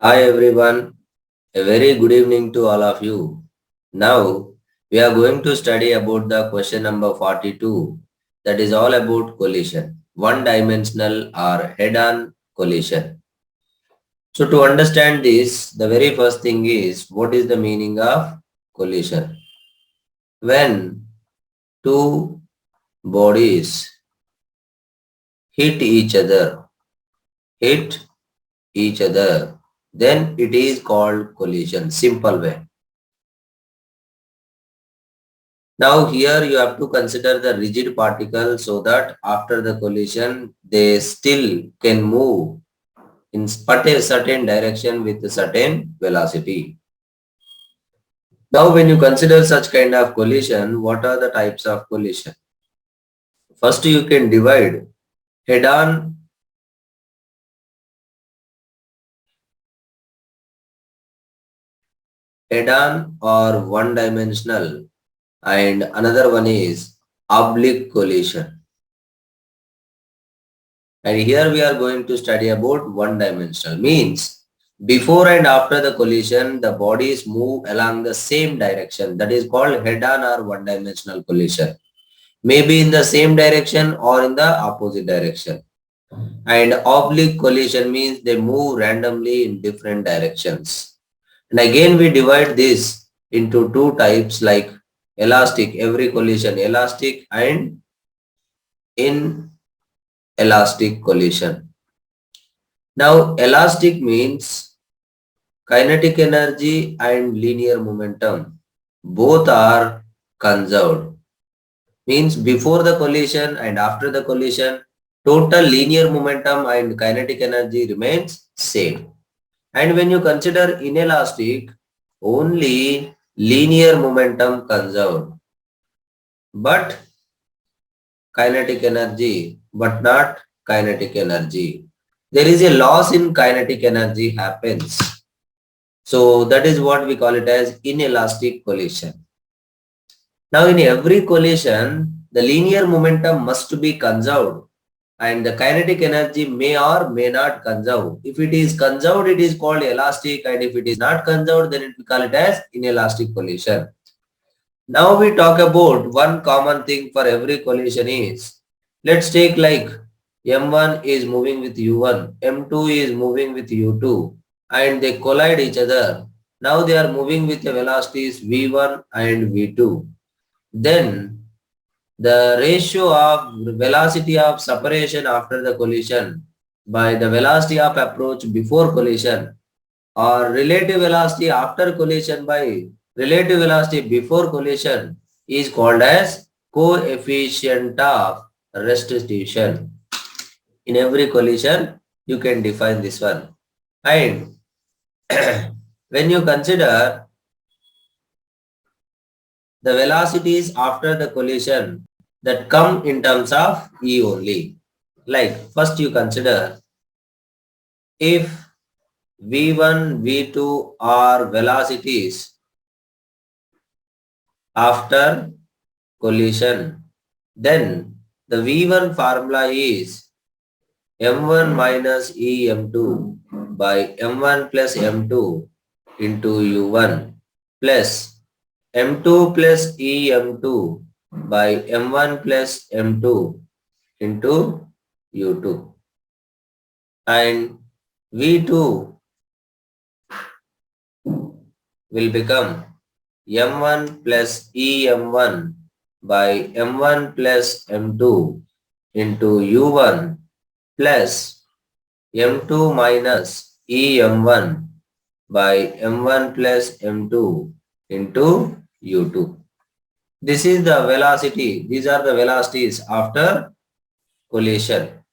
Hi everyone, a very good evening to all of you. Now we are going to study about the question number 42, that is all about collision, one dimensional or head-on collision. So to understand this, the very first thing is what is the meaning of collision? When two bodies hit each other, hit each other, then it is called collision, simple way. Now here you have to consider the rigid particle so that after the collision they still can move in a certain direction with a certain velocity. Now when you consider such kind of collision, what are the types of collision? First you can divide head-on, head-on or one-dimensional, and another one is oblique collision. And here we are going to study about one-dimensional. Means before and after the collision, the bodies move along the same direction. That is called head-on or one-dimensional collision. Maybe in the same direction or in the opposite direction. And oblique collision means they move randomly in different directions. And again we divide this into two types like elastic, every collision elastic and inelastic collision. Now elastic means kinetic energy and linear momentum both are conserved. Means before the collision and after the collision, total linear momentum and kinetic energy remains same. And when you consider inelastic, only linear momentum conserved, but kinetic energy, but not kinetic energy. There is a loss in kinetic energy happens. So that is what we call it as inelastic collision. Now in every collision, the linear momentum must be conserved and the kinetic energy may or may not conserve. If it is conserved, it is called elastic, and if it is not conserved, then we call it as inelastic collision. Now we talk about one common thing for every collision is, let's take like M1 is moving with U1, M2 is moving with U2 and they collide each other. Now they are moving with the velocities V1 and V2. Then the ratio of velocity of separation after the collision by the velocity of approach before collision or relative velocity after collision by relative velocity before collision is called as coefficient of restitution. In every collision, you can define this one. And when you consider the velocities after the collision that come in terms of E only. Like first you consider if V1, V2 are velocities after collision, then the V1 formula is M1 minus EM2 by M1 plus M2 into U1 plus M2 plus EM2 by M1 plus M2 into U2, and V2 will become M1 plus EM1 by M1 plus M2 into U1 plus M2 minus EM1 by M1 plus M2 into U2. This is the velocity. These are the velocities after collision.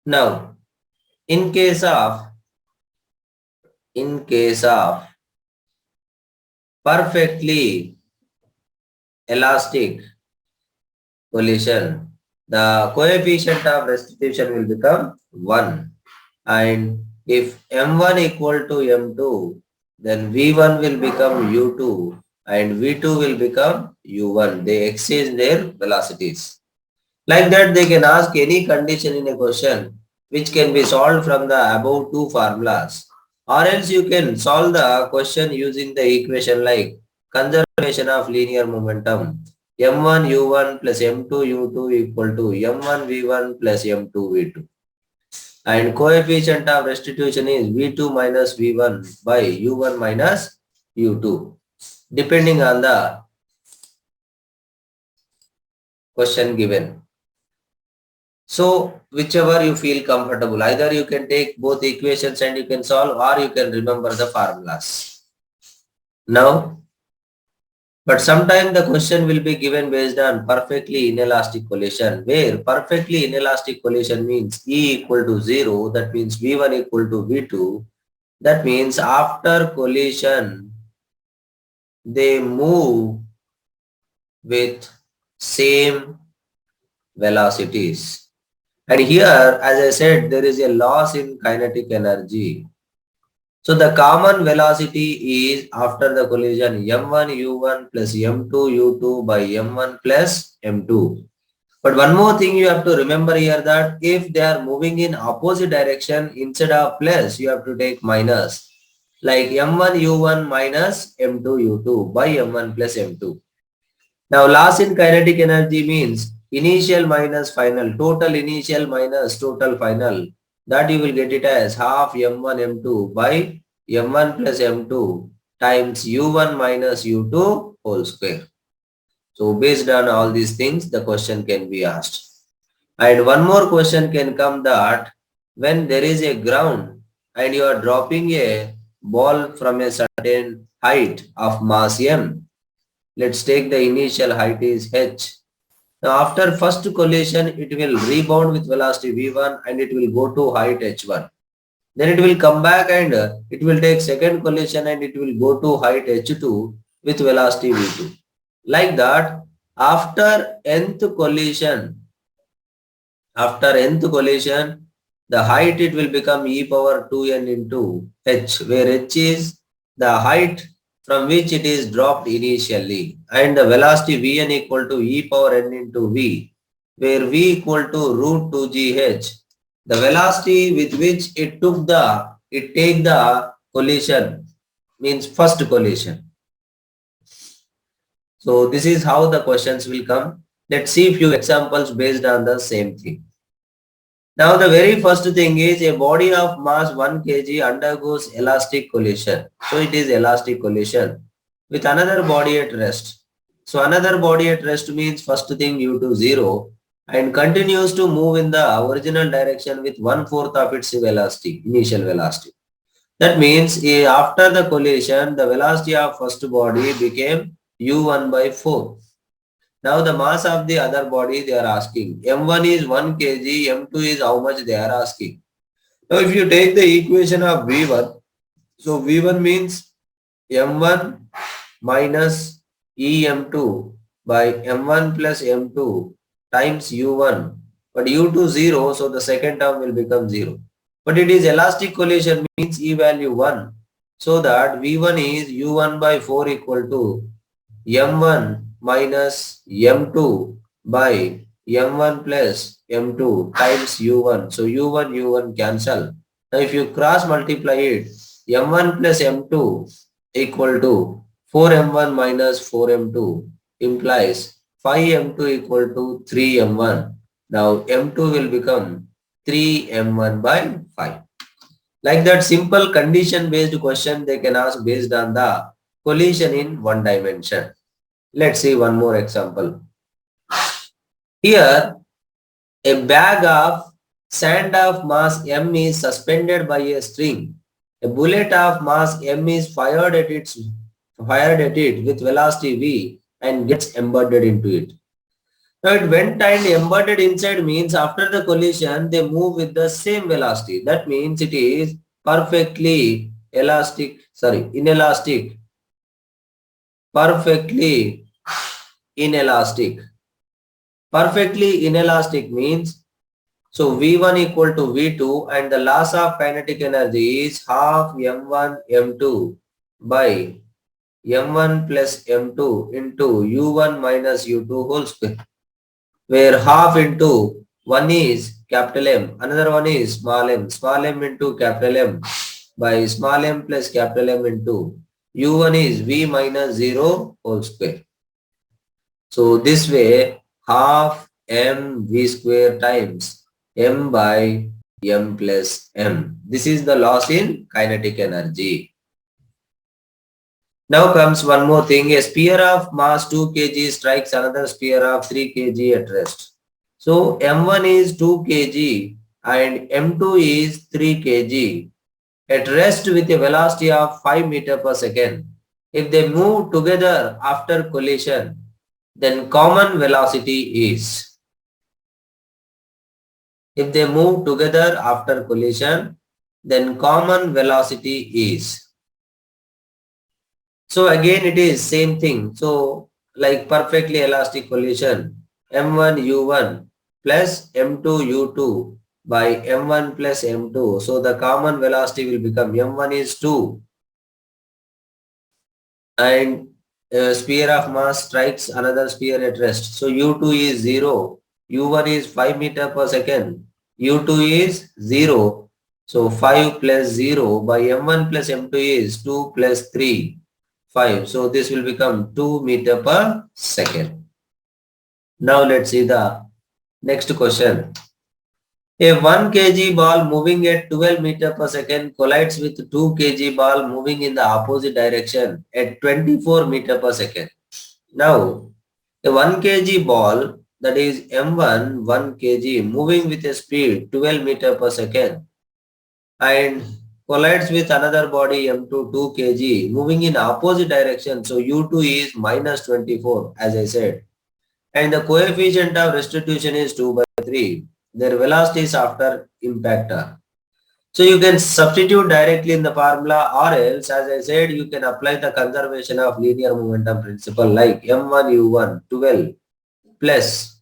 Now, in case of perfectly elastic collision, the coefficient of restitution will become 1. And if M1 equal to M2, then V1 will become U2 and V2 will become U1. They exchange their velocities. Like that, they can ask any condition in a question which can be solved from the above two formulas. Or else you can solve the question using the equation like conservation of linear momentum. M1 U1 plus M2 U2 equal to M1 V1 plus M2 V2. And coefficient of restitution is V2 minus V1 by U1 minus U2, depending on the question given. So whichever you feel comfortable, either you can take both equations and you can solve, or you can remember the formulas. Now, but sometimes the question will be given based on perfectly inelastic collision, where perfectly inelastic collision means E equal to 0, that means V1 equal to V2. That means after collision, they move with same velocities. And here, as I said, there is a loss in kinetic energy. So the common velocity is after the collision m1 u1 plus m2 u2 by m1 plus m2. But one more thing you have to remember here, that if they are moving in opposite direction, instead of plus, you have to take minus. Like m1 u1 minus m2 u2 by m1 plus m2. Now loss in kinetic energy means initial minus final, total initial minus total final. That you will get it as half m1 m2 by m1 plus m2 times u1 minus u2 whole square. So based on all these things, the question can be asked. And one more question can come, that when there is a ground and you are dropping a ball from a certain height of mass m, let's take the initial height is h. Now after first collision, it will rebound with velocity v1 and it will go to height h1. Then it will come back and it will take second collision and it will go to height h2 with velocity v2. Like that, after nth collision, the height it will become e power 2n into h, where h is the height from which it is dropped initially, and the velocity vn equal to e power n into v, where v equal to root 2gh, the velocity with which it take the collision, means first collision. So this is how the questions will come. Let's see few examples based on the same thing. Now the very first thing is a body of mass 1 kg undergoes elastic collision. So it is elastic collision with another body at rest. So another body at rest means first thing u2 0 and continues to move in the original direction with 1/4 of its velocity, initial velocity. That means after the collision, the velocity of first body became u1 by 4. Now the mass of the other body they are asking. M1 is 1 kg, M2 is how much they are asking. Now if you take the equation of V1, so V1 means M1 minus EM2 by M1 plus M2 times U1. But U2 0, so the second term will become 0. But it is elastic collision means E value 1. So that V1 is U1 by 4 equal to M1 minus M2 by M1 plus M2 times U1. So U1 cancel. Now if you cross multiply it, M1 plus M2 equal to 4M1 minus 4M2 implies 5M2 equal to 3M1. Now M2 will become 3M1 by 5. Like that, simple condition based question they can ask based on the collision in one dimension. Let's see one more example. Here, a bag of sand of mass m is suspended by a string. A bullet of mass m is fired at it with velocity v and gets embedded into it. Now it went and embedded inside means after the collision they move with the same velocity. That means it is perfectly inelastic. Perfectly inelastic. Perfectly inelastic means, so V1 equal to V2 and the loss of kinetic energy is half M1 M2 by M1 plus M2 into U1 minus U2 whole square, where half into one is capital M, another one is small m into capital M. by small m plus capital M into u1 is v minus 0 whole square. So this way half m v square times m by m plus m. This is the loss in kinetic energy. Now comes one more thing. A sphere of mass 2 kg strikes another sphere of 3 kg at rest. So m1 is 2 kg and m2 is 3 kg at rest with a velocity of 5 meter per second. If they move together after collision, then common velocity is. If they move together after collision, then common velocity is. So again it is same thing. So like perfectly elastic collision, m1 u1 plus m2 u2 by m1 plus m2. So the common velocity will become m1 is 2 and a sphere of mass strikes another sphere at rest. So u2 is 0, u1 is 5 meter per second, u2 is 0. So 5 plus 0 by m1 plus m2 is 2 plus 3, 5. So this will become 2 meter per second. Now let's see the next question. A 1 kg ball moving at 12 meter per second collides with 2 kg ball moving in the opposite direction at 24 meter per second. Now, a 1 kg ball, that is m1 1 kg, moving with a speed 12 meter per second and collides with another body m2 2 kg moving in opposite direction. So u2 is minus 24 as I said. And the coefficient of restitution is 2 by 3. Their velocities after impact are. So you can substitute directly in the formula, or else as I said you can apply the conservation of linear momentum principle like m1 u1 12 plus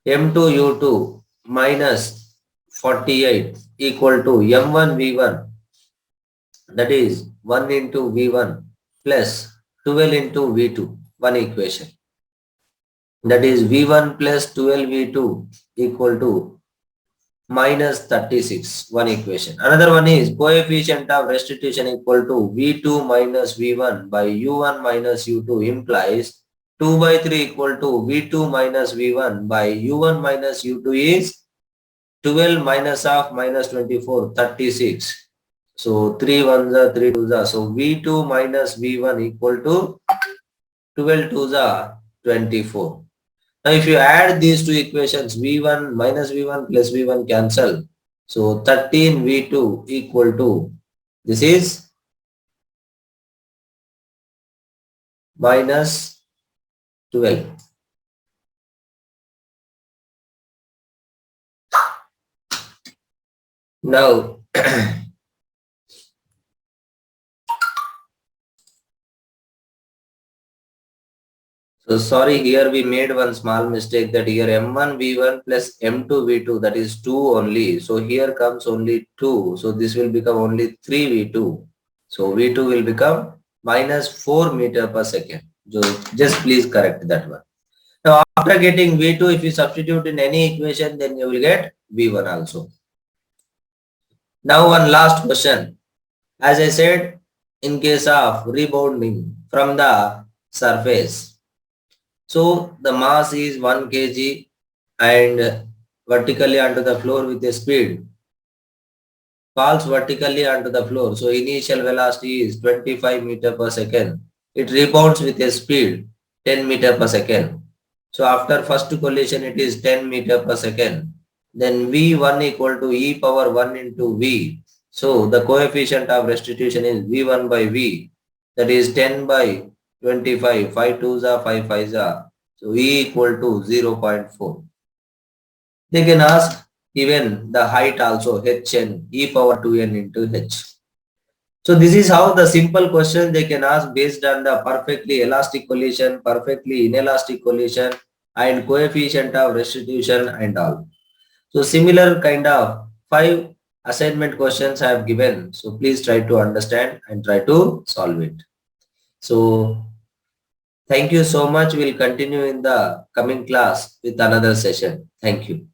m2 u2 minus 48 equal to m1 v1, that is 1 into v1 plus 12 into v2, one equation. That is v1 plus 12v2 equal to minus 36, one equation. Another one is coefficient of restitution equal to v2 minus v1 by u1 minus u2 implies 2 by 3 equal to v2 minus v1 by u1 minus u2 is 12 minus of minus 24, 36. So 3 ones are 3 twos are. So v2 minus v1 equal to 12 twos are 24. Now, if you add these two equations, v1 minus v1 plus v1 cancel. So 13 v2 equal to, this is minus 12. Now, so sorry, here we made one small mistake, that here m1 v1 plus m2 v2, that is 2 only. So here comes only 2. So this will become only 3 v2. So v2 will become minus 4 meter per second. So just please correct that one. Now after getting v2, if you substitute in any equation, then you will get v1 also. Now one last question. As I said, in case of rebounding from the surface, so the mass is 1 kg and vertically onto the floor with a speed falls vertically onto the floor. So initial velocity is 25 meter per second. It rebounds with a speed 10 meter per second. So after first collision it is 10 meter per second. Then V1 equal to e power 1 into V. So the coefficient of restitution is V1 by V. That is 10 by 25. 5 2s are 5 5s are. So E equal to 0.4. They can ask even the height also, hn e power 2n into h. So this is how the simple question they can ask based on the perfectly elastic collision, perfectly inelastic collision and coefficient of restitution and all. So similar kind of 5 assignment questions I have given. So please try to understand and try to solve it. So thank you so much. We'll continue in the coming class with another session. Thank you.